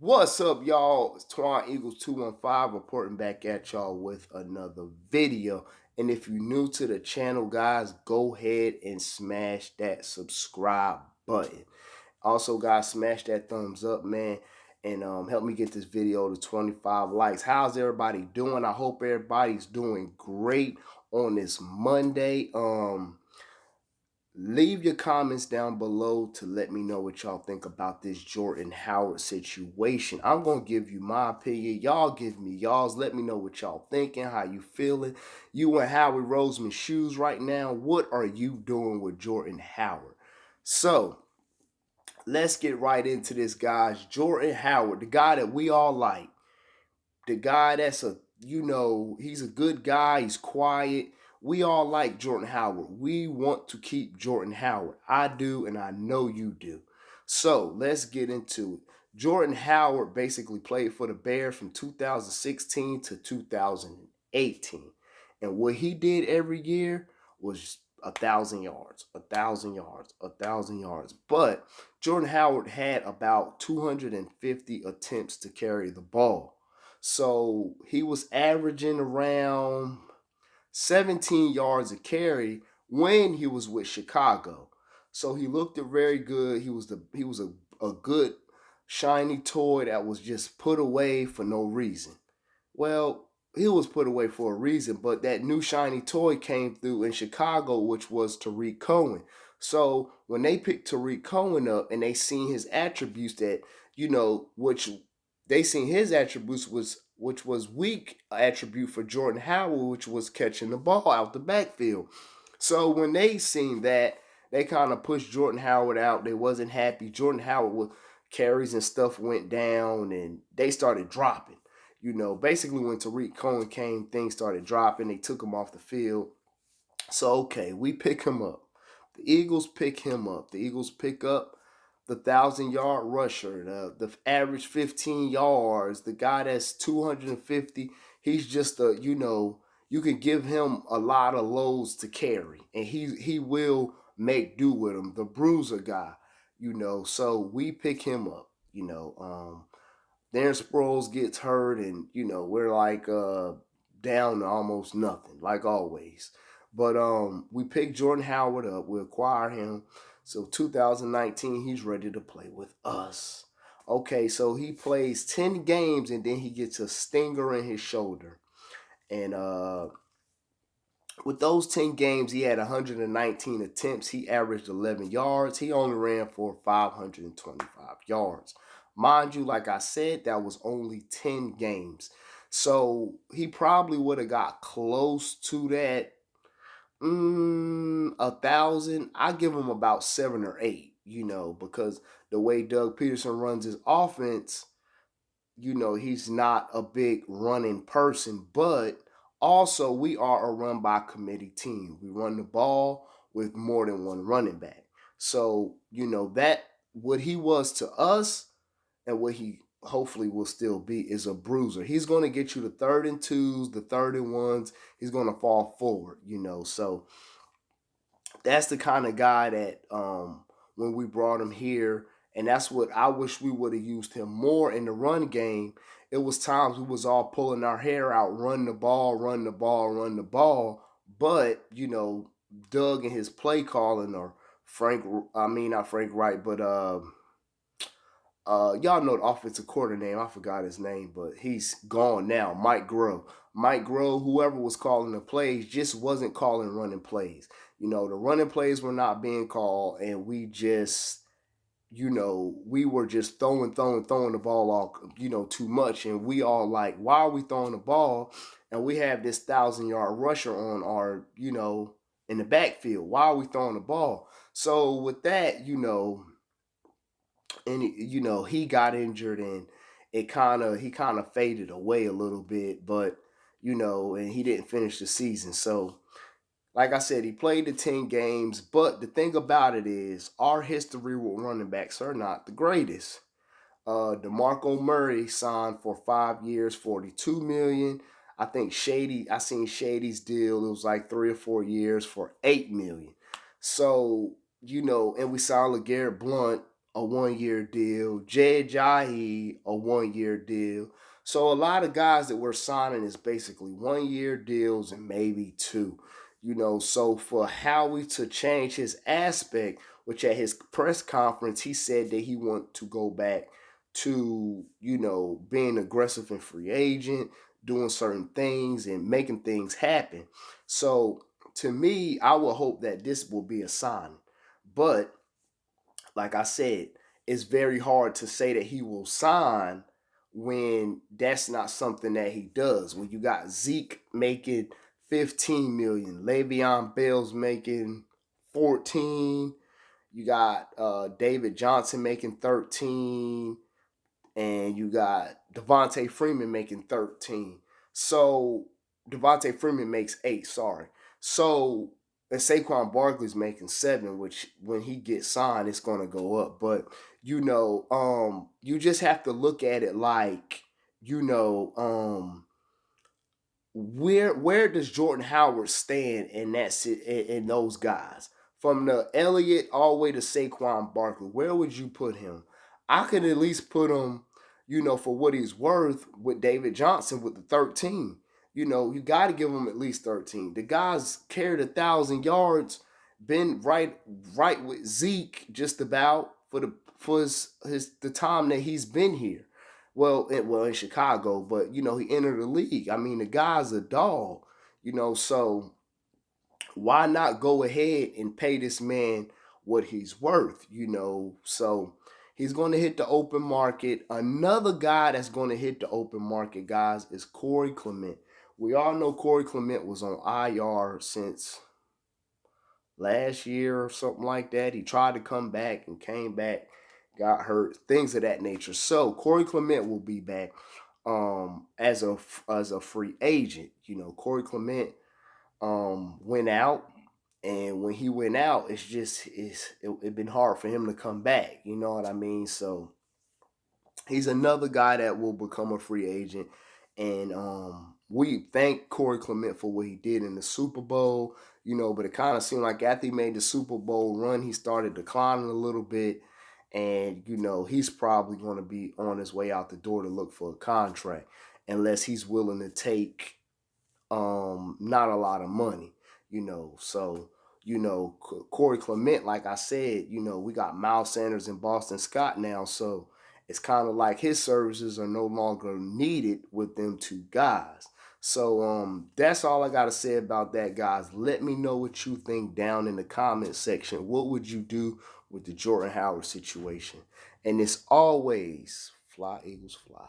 What's up, y'all? It's Twan Eagles 215 reporting back at y'all with another video. And if you're new to the channel, guys, go ahead and smash that subscribe button. Also, guys, smash that thumbs up, man, and help me get this video to 25 likes. How's everybody doing? I hope everybody's doing great on this Monday. Leave your comments down below to let me know what y'all think about this Jordan Howard situation. I'm going to give you my opinion. Y'all give me y'all's. Let me know what y'all thinking, how you feeling. You and Howie Roseman's shoes right now. What are you doing with Jordan Howard? So, let's get right into this, guys. Jordan Howard, the guy that we all like. The guy that's he's a good guy. He's quiet. We all like Jordan Howard. We want to keep Jordan Howard. I do, and I know you do. So let's get into it. Jordan Howard basically played for the Bears from 2016 to 2018. And what he did every year was 1,000 yards, 1,000 yards, 1,000 yards. But Jordan Howard had about 250 attempts to carry the ball. So he was averaging around 17 yards a carry when he was with Chicago. So he looked very good. He was a good shiny toy that was just put away for no reason. Well, he was put away for a reason, but that new shiny toy came through in Chicago, which was Tariq Cohen. So when they picked Tariq Cohen up and they seen his attributes that, which they seen his attributes which was weak attribute for Jordan Howard, which was catching the ball out the backfield. So when they seen that, they kind of pushed Jordan Howard out. They wasn't happy. Jordan Howard with carries and stuff went down and they started dropping. Basically when Tariq Cohen came, things started dropping. They took him off the field. So, okay, we pick him up. The Eagles pick him up. The Eagles pick up the 1,000-yard rusher, the average 15 yards, the guy that's 250. He's just you can give him a lot of loads to carry, and he will make do with him. The bruiser guy, So we pick him up. Darren Sproles gets hurt, and we're like down to almost nothing, like always. But we pick Jordan Howard up. We acquire him. So 2019, he's ready to play with us. Okay, so he plays 10 games and then he gets a stinger in his shoulder. And with those 10 games, he had 119 attempts. He averaged 11 yards. He only ran for 525 yards. Mind you, like I said, that was only 10 games. So he probably would have got close to that 1,000. I give him about 7 or 8, because the way Doug Peterson runs his offense, he's not a big running person, but also we are a run by committee team. We run the ball with more than one running back. So, that what he was to us and what he hopefully will still be is a bruiser. He's going to get you the 3rd and 2s, the 3rd and 1s. He's going to fall forward, So that's the kind of guy that when we brought him here, and that's what I wish we would have used him more in the run game. It was times we was all pulling our hair out, run the ball, run the ball, run the ball. But, Doug and his play calling, or not Frank Wright, but y'all know the offensive coordinator name. I forgot his name, but he's gone now. Mike Groh. Mike Groh, whoever was calling the plays, just wasn't calling running plays. The running plays were not being called, and we just, we were just throwing the ball all, too much. And we all like, why are we throwing the ball? And we have this 1,000-yard rusher on our, in the backfield. Why are we throwing the ball? So with that, and he got injured, and he kind of faded away a little bit, but and he didn't finish the season. So like I said, he played the 10 games, but the thing about it is our history with running backs are not the greatest. DeMarco Murray signed for 5 years, $42 million. I seen Shady's deal. It was like 3 or 4 years for $8 million. So, and we signed LeGarrette Blount a 1 year deal. Jed Jahi, a 1 year deal. So a lot of guys that we're signing is basically 1 year deals and maybe two. So for Howie to change his aspect, which at his press conference he said that he want to go back to, being aggressive and free agent, doing certain things and making things happen. So to me, I would hope that this will be a sign. But like I said, it's very hard to say that he will sign when that's not something that he does. When you got Zeke making 15 million, Le'Veon Bell's making 14, you got David Johnson making 13, and you got Devontae Freeman making 13. So Devontae Freeman makes 8, sorry. So and Saquon Barkley's making 7, which when he gets signed, it's gonna go up. But you just have to look at it like, you know, where does Jordan Howard stand in in those guys? From the Elliott all the way to Saquon Barkley, where would you put him? I could at least put him, for what he's worth with David Johnson with the 13. You got to give him at least 13. The guy's carried 1,000 yards, been right with Zeke just about for his the time that he's been here. Well, in Chicago, but he entered the league. I mean, the guy's a dog. So why not go ahead and pay this man what he's worth? So he's going to hit the open market. Another guy that's going to hit the open market, guys, is Corey Clement. We all know Corey Clement was on IR since last year or something like that. He tried to come back and came back, got hurt, things of that nature. So Corey Clement will be back as a free agent. Corey Clement went out, and when he went out, it been hard for him to come back. You know what I mean? So he's another guy that will become a free agent. And we thank Corey Clement for what he did in the Super Bowl, but it kind of seemed like after he made the Super Bowl run, he started declining a little bit. And, he's probably going to be on his way out the door to look for a contract unless he's willing to take not a lot of money, So, Corey Clement, like I said, we got Miles Sanders and Boston Scott now. So it's kind of like his services are no longer needed with them two guys. So that's all I got to say about that, guys. Let me know what you think down in the comment section. What would you do with the Jordan Howard situation? And it's always fly, Eagles, fly.